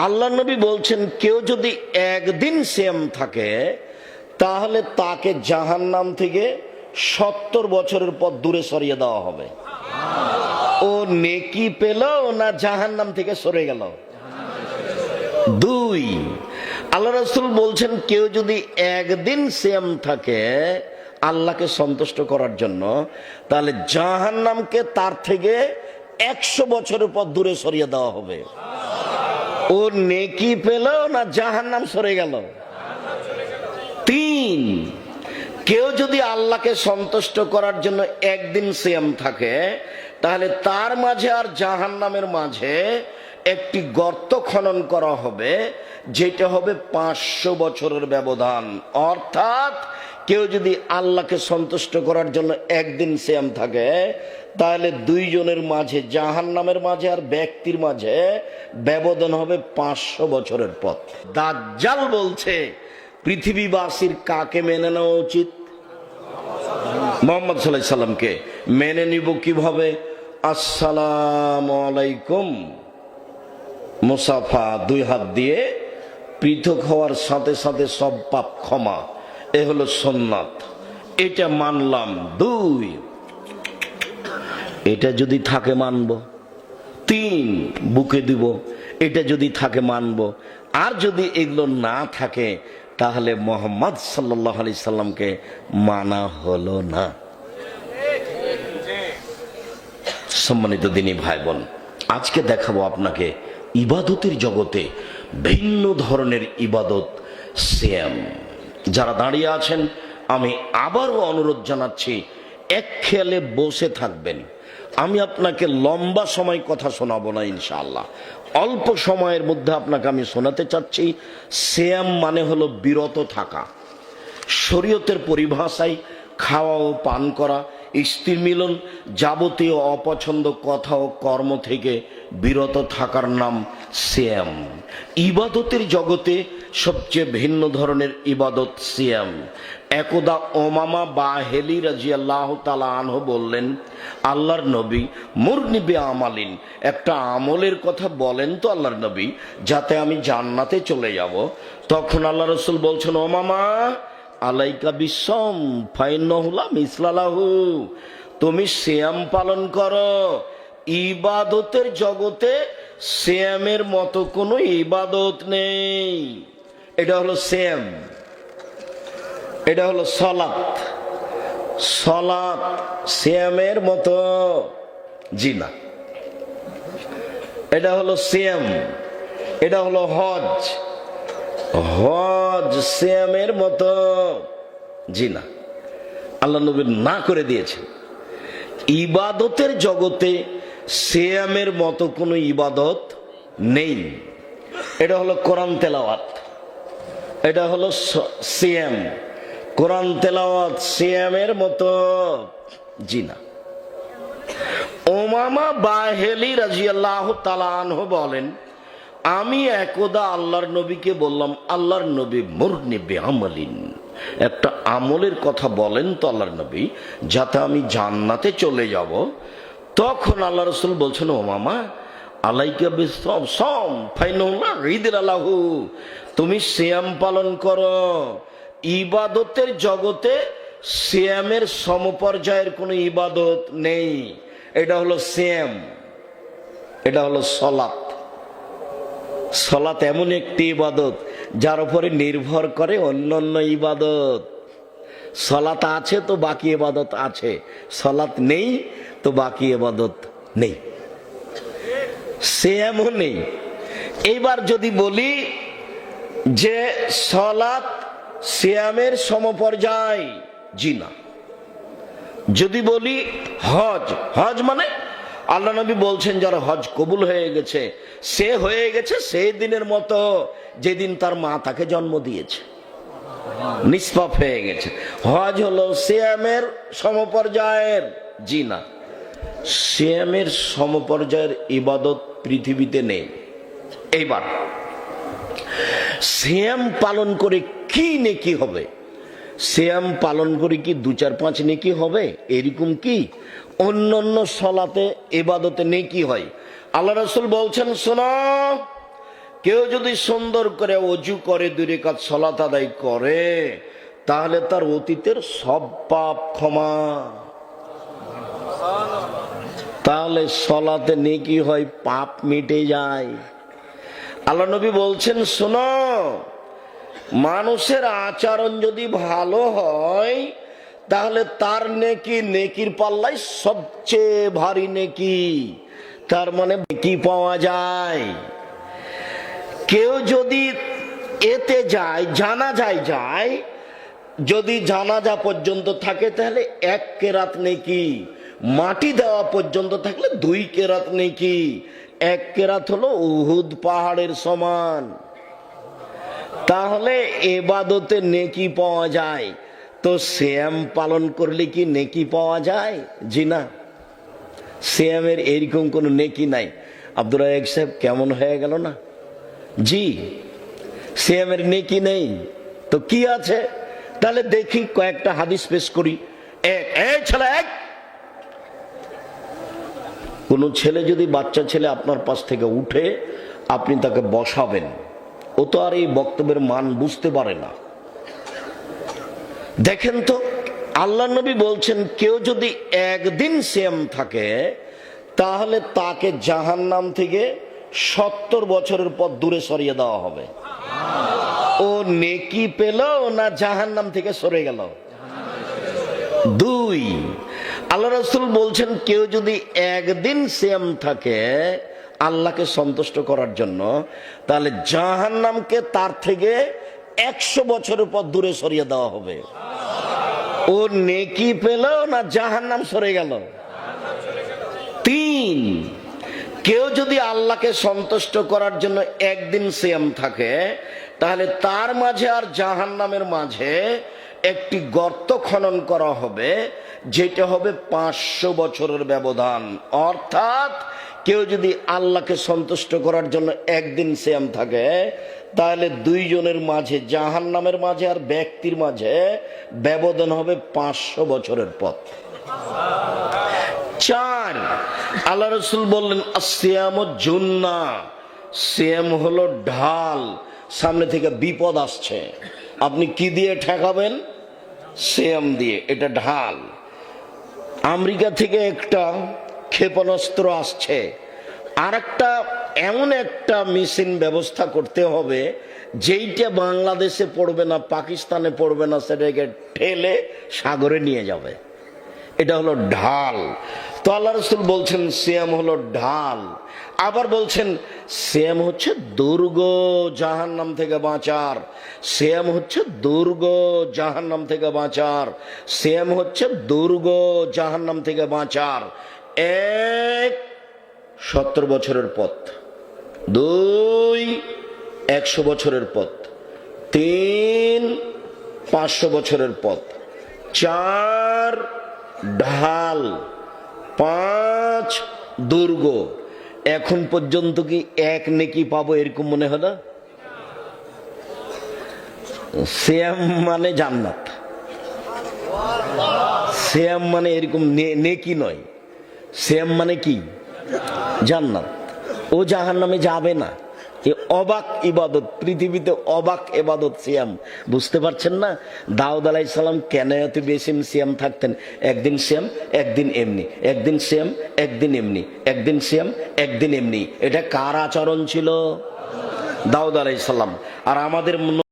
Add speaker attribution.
Speaker 1: আল্লাহ নবী বলছেন কেউ যদি একদিন সিয়াম থাকে তাহলে তাকে জাহান্নাম থেকে 70 বছরের পর দূরে সরিয়ে দেওয়া হবে। ও নেকি পেল না জাহান্নাম থেকে সরে গেল? দুই, আল্লাহ রাসূল বলছেন কেউ যদি একদিন সিয়াম থাকে আল্লাহকে সন্তুষ্ট করার জন্য তাহলে জাহান্নামকে তার থেকে 100 বছরের পর দূরে সরিয়ে দেওয়া হবে। ও নেকি পেল না জাহান্নাম সরে গেল? তিন, কেউ যদি আল্লাহকে সন্তুষ্ট করার জন্য একদিন সিয়াম থাকে তাহলে তার মাঝে আর জাহান্নামের মাঝে একটি গর্ত খনন করা হবে, যেটা হবে 500 বছরের ব্যবধান। অর্থাৎ কেউ যদি আল্লাহকে সন্তুষ্ট করার জন্য একদিন সিয়াম থাকে তাহলে দুইজনের মাঝে, জাহান্নামের মাঝে আর ব্যক্তির মাঝে ব্যবধান হবে 500 বছরের পথ। দাজ্জাল বলছে পৃথিবীবাসীর কাকে মেনে নেওয়া উচিত? মুহাম্মদ সাল্লাল্লাহু আলাইহি সাল্লামকে। মেনে নিব কিভাবে? আসসালামু আলাইকুম, মুসাফা, 2 হাত দিয়ে পৃথক হওয়ার সাথে সাথে সব পাপ ক্ষমা, এ হলো সুন্নাত, এটা মানলাম। 2, এটা যদি থাকে মানব। 3, বুকে দিব, এটা যদি থাকে মানব। আর যদি এগুলো না থাকে তাহলে মুহাম্মদ সাল্লাল্লাহু আলাইহি সাল্লামকে মানা হলো না। সম্মানিত দিনী ভাই বোন, আজকে দেখাবো আপনাকে ইবাদতের জগতে ভিন্ন ধরনের ইবাদত, সিয়াম। যারা দাঁড়িয়ে আছেন আমি আবারও অনুরোধ জানাচ্ছি, এক খেয়ালে বসে থাকবেন। আমি আপনাকে লম্বা সময় কথা শোনাবো না ইনশাআল্লাহ, অল্প সময়ের মধ্যে আপনাকে আমি শোনাতে চাচ্ছি। সিয়াম মানে হলো বিরত থাকা। শরীয়তের পরিভাষায় খাওয়া ও পান করা, স্ত্রী মিলন, যাবতীয় অপছন্দ কথা ও কর্ম থেকে বিরত থাকার নাম সিয়াম। ইবাদতের জগতে সবচেয়ে ভিন্ন ধরনের ইবাদত সিয়াম। একদা ওমামা বাহেলি রাদিয়াল্লাহু তাআলা আনহু বললেন, আল্লাহর নবী, মুরনি বিআমালিন, একটা আমলের কথা বলেন তো আল্লাহর নবী, যাতে আমি জান্নাতে চলে যাব। তখন আল্লাহ রাসূল বলছেন, ওমামা আলাইকা বিসম ফাইন্নাহু লা মিসলা লাহু, তুমি সিয়াম পালন করো। ইবাদতের জগতে সিয়ামের মতো কোনো ইবাদত নেই। এটা হলো সিয়াম, এটা হলো সালাত। সালাত সিয়ামের মতো জি না। এটা হলো সিয়াম, এটা হলো হজ, হজ সিয়ামের মতো জি না। আল্লাহ নবী না করে দিয়েছেন। ইবাদতের জগতে সিয়ামের মতো কোনো ইবাদত নেই। এটা হলো কোরআন তেলাওয়াত, এটা হলো সিয়াম। কোরআন তেলাওয়াত সিয়ামের মতো জি না। ওমামা বাহেলি রাদিয়াল্লাহু তাআলা আনহু বলেন, আমি একদা আল্লাহর নবীকে বললাম, আল্লাহর নবী, মুরনি বিআমালিন, একটা আমলের কথা বলেন তো আল্লাহর নবী, যাতে আমি জান্নাতে চলে যাব। তখন আল্লাহ রাসূল বলছেন, ও মামা আলাইকা বিসম সম ফাইনাল্লাহ রিদলাহু, তুমি সিয়াম পালন করো। ইবাদতের জগতে সিয়ামের সমপর্যায়ের কোনো ইবাদত নেই। এটা হলো সিয়াম, এটা হলো সালাত। সালাত এমন একটি ইবাদত যার উপরে নির্ভর করে অন্যান্য ইবাদত। সালাত আছে তো বাকি ইবাদত আছে, সালাত নেই তো বাকি ইবাদত নেই, সিয়ামও নেই। এইবার যদি বলি যে সালাত সিয়ামের সমপর্যায়, জি না। যদি বলি হজ, হজ মানে আল্লাহ নবী বলছেন যারা হজ কবুল হয়ে গেছে, সে হয়ে গেছে সেই দিনের মতো যেদিন তার মা তাকে জন্ম দিয়েছে, নিষ্পাপ হয়ে গেছে। হজ হলো সিয়ামের সমপর্যায়ের, জি না। সিয়ামের সমপর্যায়ের ইবাদত পৃথিবীতে নেই। এইবার সিয়াম পালন করে কি নেকি হবে? সিয়াম পালন করে কি 2-4-5 নেকি হবে? এরকম কি অন্যান্য সালাতে ইবাদতে নেকি হয়? আল্লাহ রাসূল বলছেন, শোনো, কেউ যদি সুন্দর করে অজু করে 2 রাকাত সালাত আদায় করে, তাহলে তার অতীতের সব পাপ ক্ষমা। তাহলে সালাতে নেকি হয়, পাপ মিটে যায়। আল্লাহ নবী বলছেন, শোনো, মানুষের আচরণ যদি ভালো হয় তাহলে তার নেকি নেকির পাল্লায় সবচেয়ে ভারী নেকি। তার মানে নেকি পাওয়া যায়। কেউ যদি এতে যায়, জানাজায় যায়, যদি জানাজা পর্যন্ত থাকে তাহলে 1 কেরাত নেকি, মাটি দেওয়া পর্যন্ত থাকলে 2 কেরাত নেকি। 1 কেরাত হলো উহুদ পাহাড়ের সমান। তাহলে ইবাদতে নেকি পাওয়া যায়। তো সিয়াম পালন করলে কি নেকি পাওয়া যায়? জি না, সিয়ামের এরকম কোনো নেকি নাই। আব্দুর রাজ্জাক সাহেব কেমন হয়ে গেল না? জি, সিয়ামের নেকি নেই তো কি আছে? তাহলে দেখি কয়েকটা হাদিস পেশ করি। কোন ছেলে যদি, বাচ্চা ছেলে আপনার পাশ থেকে উঠে, আপনি তাকে বসাবেন, ও তো আর এই বক্তব্যের মান বুঝতে পারে না। দেখেন তো, আল্লাহ নবী বলছেন কেউ যদি একদিন সিয়াম থাকে তাহলে তাকে জাহান্নাম থেকে 70 বছরের পর দূরে সরিয়ে দেওয়া হবে। ও নেকি পেল না জাহান্নাম থেকে সরে গেল? 2, আল্লাহ রাসূল বলছেন কেউ যদি একদিন সিয়াম থাকে আল্লাহকে সন্তুষ্ট করার জন্য, তাহলে জাহান্নামকে তার থেকে 100 বছরের পর দূরে সরিয়ে দেওয়া হবে। ও নেকি পেল না জাহান্নাম সরে গেল? 3, কেউ যদি আল্লাহকে সন্তুষ্ট করার জন্য একদিন সিয়াম থাকে তাহলে তার মাঝে আর জাহান্নামের মাঝে একটি গর্ত খনন করা হবে, যেটা হবে 500 বছরের ব্যবধান। অর্থাৎ কেউ যদি আল্লাহকে সন্তুষ্ট করার জন্য একদিন সিয়াম থাকে তাহলে 2 জনের মাঝে, জাহান্নামের মাঝে আর ব্যক্তির মাঝে ব্যবধান হবে 500 বছরের পথ। 4, আল্লাহ রাসূল বললেন আসসিয়ামু জুন্নাহ, সিয়াম হলো ঢাল। সামনে থেকে বিপদ আসছে, আপনি কি দিয়ে ঠেকাবেন? সিয়াম দিয়ে। এটা ঢাল। আমেরিকা থেকে একটা ক্ষেপণাস্ত্র আসছে, আর একটা এমন একটা মেশিন ব্যবস্থা করতে হবে যেইটা বাংলাদেশে পড়বে না, পাকিস্তানে পড়বে না, সেটাকে ঠেলে সাগরে নিয়ে যাবে। এটা হলো ঢাল। তো আল্লাহ রাসূল বলছেন সিয়াম হলো ঢাল। আবার বলছেন সিয়াম হচ্ছে দুর্গ, জাহান্নাম থেকে বাঁচার। সিয়াম হচ্ছে দুর্গ, জাহান্নাম থেকে বাঁচার। সিয়াম হচ্ছে দুর্গ, জাহান্নাম থেকে বাঁচার। 1, 70 বছরের পথ। 2, 100 বছরের পথ। 3, 500 বছরের পথ। 4, ঢাল। 5, দুর্গ। এখন পর্যন্ত কি 1 নেকি পাবো এরকম মনে হলো? সিয়াম মানে জান্নাত, সিয়াম মানে এরকম নেকি নয়। সিয়াম মানে কি? জান্নাত। ও জাহান্নামে যাবে না। এ অবাক ইবাদত, পৃথিবীতে অবাক ইবাদত সিয়াম। বুঝতে পারছেন না? দাউদ আলাইহিস সালাম কেন এত বেশি সিয়াম থাকতেন? একদিন সিয়াম, একদিন এমনি, একদিন সিয়াম, একদিন এমনি, একদিন সিয়াম, একদিন এমনি। এটা কার আচরণ ছিল? দাউদ আলাইহিস সালাম। আর আমাদের